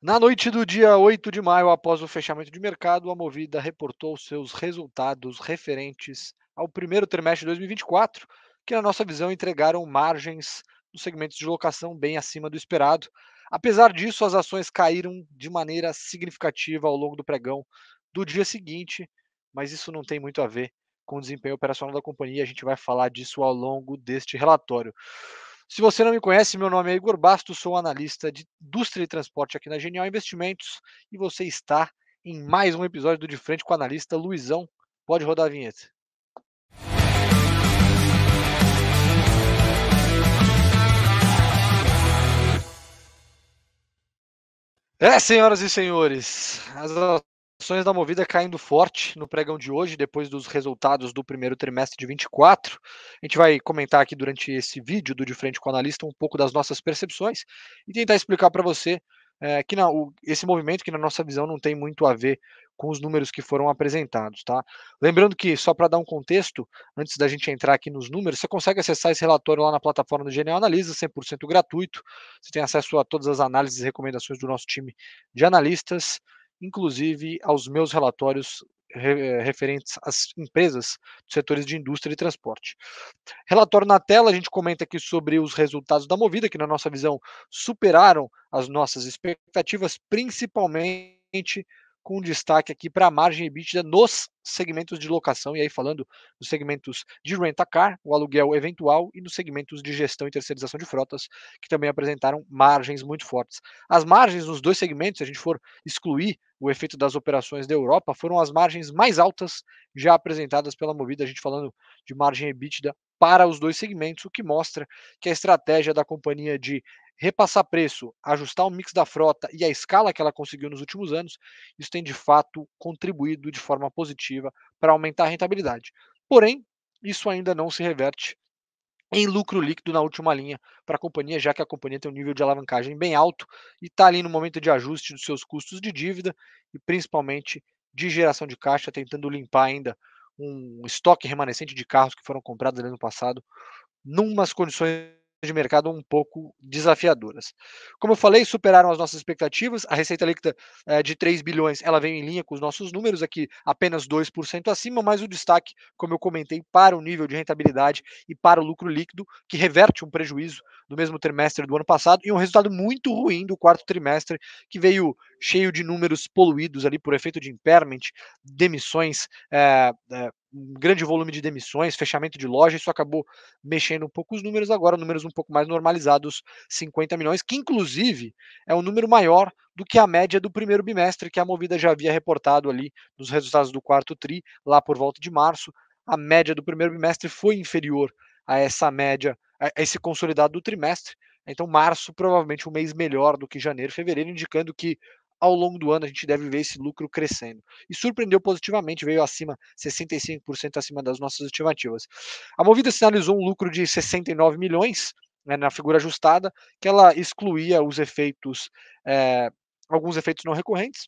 Na noite do dia 8 de maio, após o fechamento de mercado, a Movida reportou seus resultados referentes ao primeiro trimestre de 2024, que, na nossa visão, entregaram margens nos segmentos de locação bem acima do esperado. Apesar disso, as ações caíram de maneira significativa ao longo do pregão do dia seguinte, mas isso não tem muito a ver com o desempenho operacional da companhia. A gente vai falar disso ao longo deste relatório. Se você não me conhece, meu nome é Igor Bastos, sou analista de indústria e transporte aqui na Genial Investimentos e você está em mais um episódio do De Frente com o analista Luizão. Pode rodar a vinheta. Senhoras e senhores, as ações da Movida caindo forte no pregão de hoje, depois dos resultados do primeiro trimestre de 24. A gente vai comentar aqui durante esse vídeo do De Frente com o Analista um pouco das nossas percepções e tentar explicar para você que esse movimento, que na nossa visão não tem muito a ver com os números que foram apresentados, tá? Lembrando que, só para dar um contexto, antes da gente entrar aqui nos números, você consegue acessar esse relatório lá na plataforma do Genial Analisa, 100% gratuito. Você tem acesso a todas as análises e recomendações do nosso time de analistas, inclusive aos meus relatórios referentes às empresas dos setores de indústria e transporte. Relatório na tela, a gente comenta aqui sobre os resultados da Movida, que na nossa visão superaram as nossas expectativas, principalmente com destaque aqui para a margem EBITDA nos segmentos de locação, e aí falando dos segmentos de rent-a-car, o aluguel eventual, e nos segmentos de gestão e terceirização de frotas, que também apresentaram margens muito fortes. As margens nos dois segmentos, se a gente for excluir o efeito das operações da Europa, foram as margens mais altas já apresentadas pela Movida, a gente falando de margem EBITDA para os dois segmentos, o que mostra que a estratégia da companhia de repassar preço, ajustar o mix da frota e a escala que ela conseguiu nos últimos anos, isso tem de fato contribuído de forma positiva para aumentar a rentabilidade. Porém, isso ainda não se reverte em lucro líquido na última linha para a companhia, já que a companhia tem um nível de alavancagem bem alto e está ali no momento de ajuste dos seus custos de dívida e principalmente de geração de caixa, tentando limpar ainda um estoque remanescente de carros que foram comprados no ano passado, numas condições de mercado um pouco desafiadoras. Como eu falei, superaram as nossas expectativas. A receita líquida de 3 bilhões, ela veio em linha com os nossos números aqui, apenas 2% acima, mas o destaque, como eu comentei, para o nível de rentabilidade e para o lucro líquido, que reverte um prejuízo do mesmo trimestre do ano passado e um resultado muito ruim do quarto trimestre, que veio cheio de números poluídos ali por efeito de impairment, demissões, um grande volume de demissões, fechamento de loja, isso acabou mexendo um pouco os números, agora números um pouco mais normalizados, 50 milhões, que inclusive é um número maior do que a média do primeiro bimestre, que a Movida já havia reportado ali nos resultados do quarto TRI, lá por volta de março. A média do primeiro bimestre foi inferior a essa média, a esse consolidado do trimestre. Então, março provavelmente um mês melhor do que janeiro e fevereiro, indicando que ao longo do ano a gente deve ver esse lucro crescendo. E surpreendeu positivamente, veio acima, 65% acima das nossas estimativas. A Movida sinalizou um lucro de 69 milhões, né, na figura ajustada, que ela excluía os efeitos, alguns efeitos não recorrentes,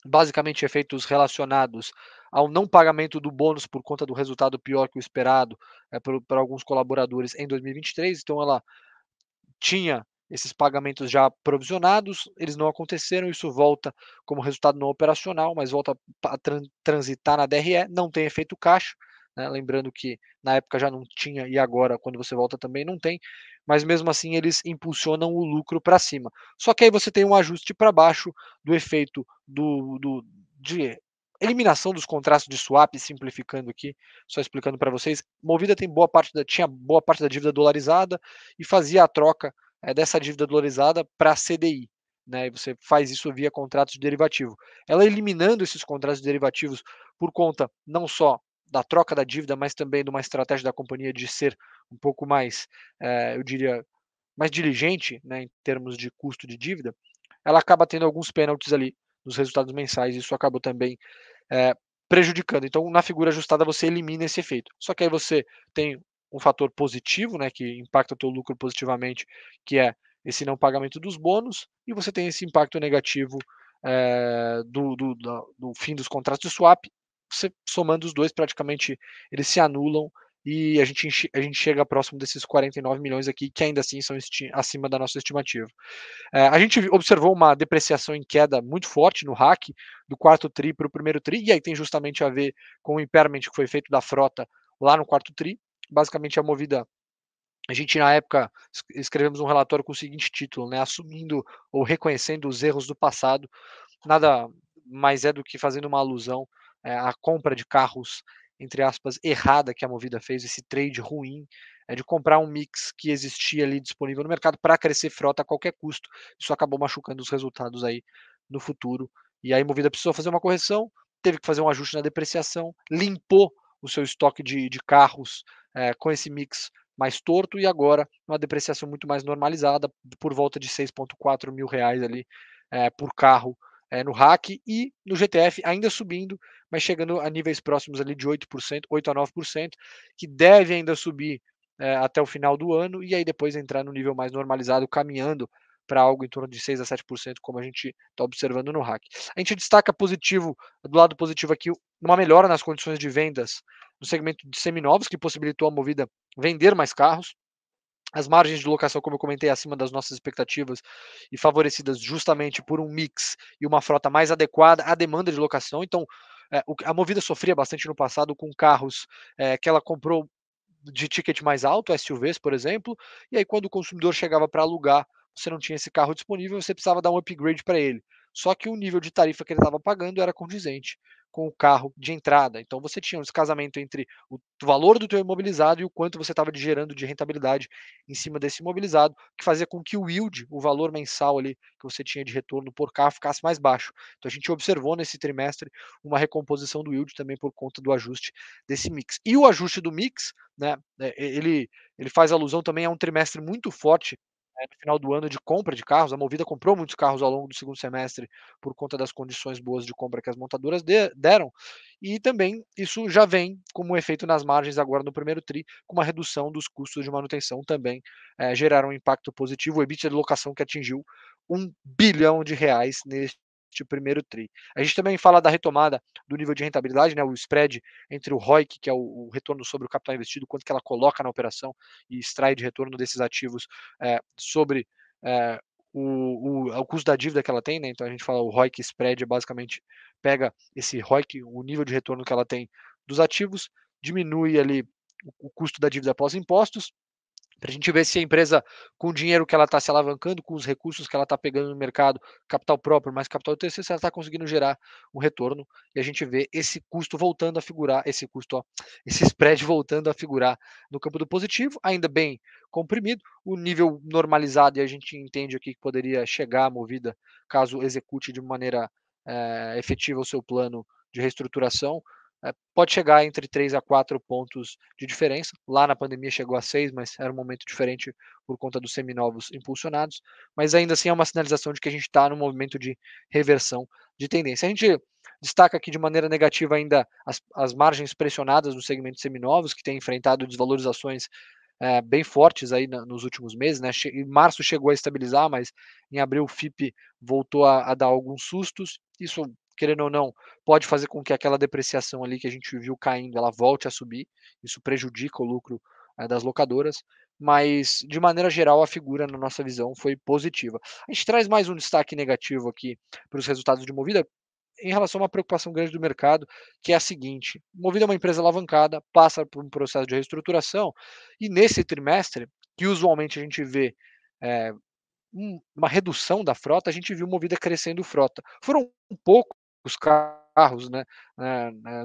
basicamente efeitos relacionados ao não pagamento do bônus por conta do resultado pior que o esperado para alguns colaboradores em 2023. Então ela tinha esses pagamentos já provisionados, eles não aconteceram, isso volta como resultado não operacional, mas volta a transitar na DRE, não tem efeito caixa, né? Lembrando que na época já não tinha e agora, quando você volta, também não tem, mas mesmo assim eles impulsionam o lucro para cima. Só que aí você tem um ajuste para baixo do efeito de eliminação dos contratos de swap, simplificando aqui, só explicando para vocês. Movida tinha boa parte da dívida dolarizada e fazia a troca dessa dívida dolarizada para CDI. Né, e você faz isso via contratos de derivativo. Ela eliminando esses contratos de derivativos por conta não só da troca da dívida, mas também de uma estratégia da companhia de ser um pouco mais, eu diria, mais diligente, né, em termos de custo de dívida, ela acaba tendo alguns pênaltis ali nos resultados mensais, e isso acabou também é, prejudicando. Então, na figura ajustada, você elimina esse efeito. Só que aí você tem um fator positivo, né, que impacta o teu lucro positivamente, que é esse não pagamento dos bônus, e você tem esse impacto negativo do fim dos contratos de swap. Você somando os dois, praticamente eles se anulam e a gente chega próximo desses 49 milhões aqui, que ainda assim são acima da nossa estimativa. A gente observou uma depreciação em queda muito forte no RAC, do quarto TRI para o primeiro TRI, e aí tem justamente a ver com o impairment que foi feito da frota lá no quarto TRI. Basicamente, a Movida, a gente na época escrevemos um relatório com o seguinte título, né, assumindo ou reconhecendo os erros do passado, nada mais é do que fazendo uma alusão à compra de carros, entre aspas, errada que a Movida fez, esse trade ruim, de comprar um mix que existia ali disponível no mercado para crescer frota a qualquer custo. Isso acabou machucando os resultados aí no futuro. E aí a Movida precisou fazer uma correção, teve que fazer um ajuste na depreciação, limpou o seu estoque de carros com esse mix mais torto e agora uma depreciação muito mais normalizada, por volta de 6,4 mil reais ali por carro no RAC e no GTF ainda subindo, mas chegando a níveis próximos ali de 8%, 8 a 9%, que deve ainda subir até o final do ano e aí depois entrar no nível mais normalizado, caminhando para algo em torno de 6 a 7%, como a gente está observando no RAC. A gente destaca positivo, do lado positivo aqui, uma melhora nas condições de vendas no segmento de seminovos, que possibilitou a Movida vender mais carros. As margens de locação, como eu comentei, acima das nossas expectativas e favorecidas justamente por um mix e uma frota mais adequada à demanda de locação. Então, a Movida sofria bastante no passado com carros que ela comprou de ticket mais alto, SUVs, por exemplo, e aí quando o consumidor chegava para alugar, você não tinha esse carro disponível, você precisava dar um upgrade para ele. Só que o nível de tarifa que ele estava pagando era condizente com o carro de entrada. Então você tinha um descasamento entre o valor do teu imobilizado e o quanto você estava gerando de rentabilidade em cima desse imobilizado, que fazia com que o yield, o valor mensal ali que você tinha de retorno por carro, ficasse mais baixo. Então a gente observou nesse trimestre uma recomposição do yield também por conta do ajuste desse mix. E o ajuste do mix, né, ele faz alusão também a um trimestre muito forte no final do ano de compra de carros. A Movida comprou muitos carros ao longo do segundo semestre por conta das condições boas de compra que as montadoras deram, e também isso já vem como efeito nas margens agora no primeiro TRI, com uma redução dos custos de manutenção também geraram um impacto positivo. O EBITDA de locação que atingiu R$ 1 bilhão neste primeiro TRI. A gente também fala da retomada do nível de rentabilidade, né, o spread entre o ROIC, que é o retorno sobre o capital investido, quanto que ela coloca na operação e extrai de retorno desses ativos sobre é, o custo da dívida que ela tem, né? Então a gente fala o ROIC spread, basicamente pega esse ROIC, o nível de retorno que ela tem dos ativos, diminui ali o custo da dívida após impostos, para a gente ver se a empresa, com o dinheiro que ela está se alavancando, com os recursos que ela está pegando no mercado, capital próprio mais capital terceiro, se ela está conseguindo gerar um retorno, e a gente vê esse custo voltando a figurar, esse spread voltando a figurar no campo do positivo, ainda bem comprimido, o nível normalizado, e a gente entende aqui que poderia chegar à Movida, caso execute de maneira efetiva o seu plano de reestruturação, pode chegar entre 3 a 4 pontos de diferença. Lá na pandemia chegou a 6, mas era um momento diferente por conta dos seminovos impulsionados. Mas ainda assim é uma sinalização de que a gente está num movimento de reversão de tendência. A gente destaca aqui de maneira negativa ainda as margens pressionadas no segmento de seminovos, que tem enfrentado desvalorizações bem fortes aí nos últimos meses, né? Em março chegou a estabilizar, mas em abril o FIP voltou a dar alguns sustos. Isso, querendo ou não, pode fazer com que aquela depreciação ali que a gente viu caindo, ela volte a subir. Isso prejudica o lucro das locadoras, mas de maneira geral a figura, na nossa visão, foi positiva. A gente traz mais um destaque negativo aqui para os resultados de Movida, em relação a uma preocupação grande do mercado, que é a seguinte: Movida é uma empresa alavancada, passa por um processo de reestruturação, e nesse trimestre, que usualmente a gente vê é, uma redução da frota, a gente viu Movida crescendo frota. Foram poucos carros, né,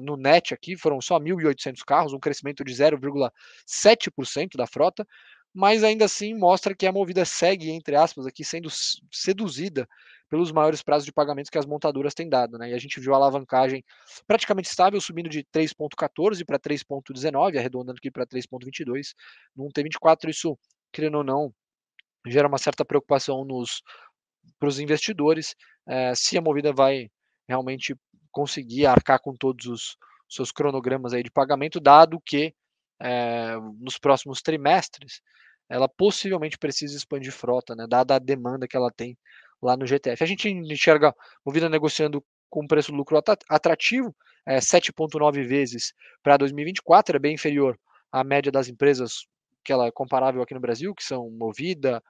no net aqui, foram só 1.800 carros, um crescimento de 0,7% da frota, mas ainda assim mostra que a Movida segue, entre aspas, aqui sendo seduzida pelos maiores prazos de pagamento que as montadoras têm dado, né? E a gente viu a alavancagem praticamente estável, subindo de 3,14 para 3,19, arredondando aqui para 3,22 no T24. Isso, querendo ou não, gera uma certa preocupação para os investidores, se a Movida vai realmente conseguir arcar com todos os seus cronogramas aí de pagamento, dado que nos próximos trimestres ela possivelmente precisa expandir frota, né, dada a demanda que ela tem lá no GTF. A gente enxerga Movida negociando com preço lucro atrativo, 7,9 vezes para 2024, é bem inferior a média das empresas que ela é comparável aqui no Brasil, que são Movida,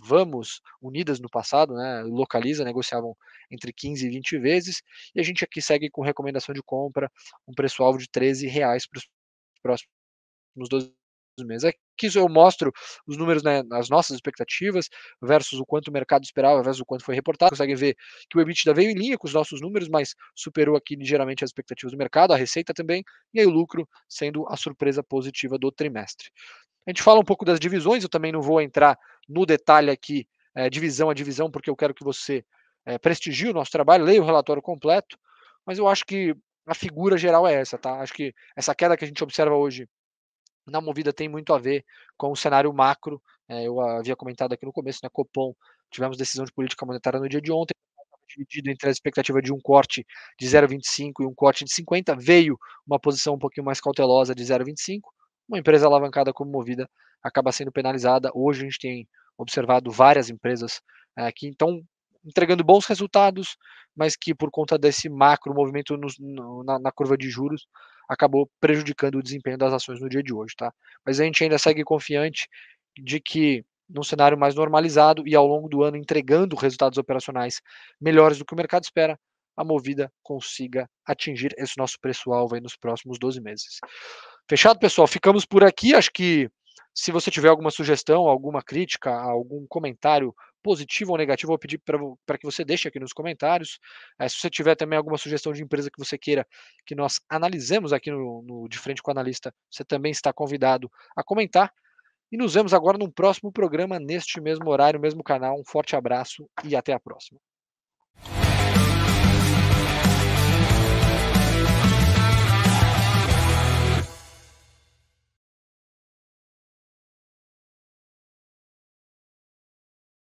Vamos, Unidas no passado, né, Localiza, negociavam entre 15 e 20 vezes, e a gente aqui segue com recomendação de compra, um preço-alvo de R$ 13 para os próximos 12 meses. Aqui eu mostro os números, né, as nossas expectativas versus o quanto o mercado esperava, versus o quanto foi reportado. Consegue ver que o EBITDA veio em linha com os nossos números, mas superou aqui ligeiramente as expectativas do mercado, a receita também, e aí o lucro sendo a surpresa positiva do trimestre. A gente fala um pouco das divisões, eu também não vou entrar no detalhe aqui, divisão a divisão, porque eu quero que você prestigie o nosso trabalho, leia o relatório completo, mas eu acho que a figura geral é essa, tá? Acho que essa queda que a gente observa hoje na Movida tem muito a ver com o cenário macro. Eu havia comentado aqui no começo, né, Copom, tivemos decisão de política monetária no dia de ontem, dividido entre a expectativa de um corte de 0,25 e um corte de 50, veio uma posição um pouquinho mais cautelosa de 0,25. Uma empresa alavancada como Movida acaba sendo penalizada. Hoje a gente tem observado várias empresas que estão entregando bons resultados, mas que por conta desse macro movimento na curva de juros acabou prejudicando o desempenho das ações no dia de hoje, tá? Mas a gente ainda segue confiante de que num cenário mais normalizado e ao longo do ano entregando resultados operacionais melhores do que o mercado espera, a Movida consiga atingir esse nosso preço-alvo aí nos próximos 12 meses. Fechado, pessoal? Ficamos por aqui. Acho que se você tiver alguma sugestão, alguma crítica, algum comentário positivo ou negativo, eu vou pedir para que você deixe aqui nos comentários. Se você tiver também alguma sugestão de empresa que você queira que nós analisemos aqui no De Frente com o Analista, você também está convidado a comentar. E nos vemos agora num próximo programa, neste mesmo horário, mesmo canal. Um forte abraço e até a próxima.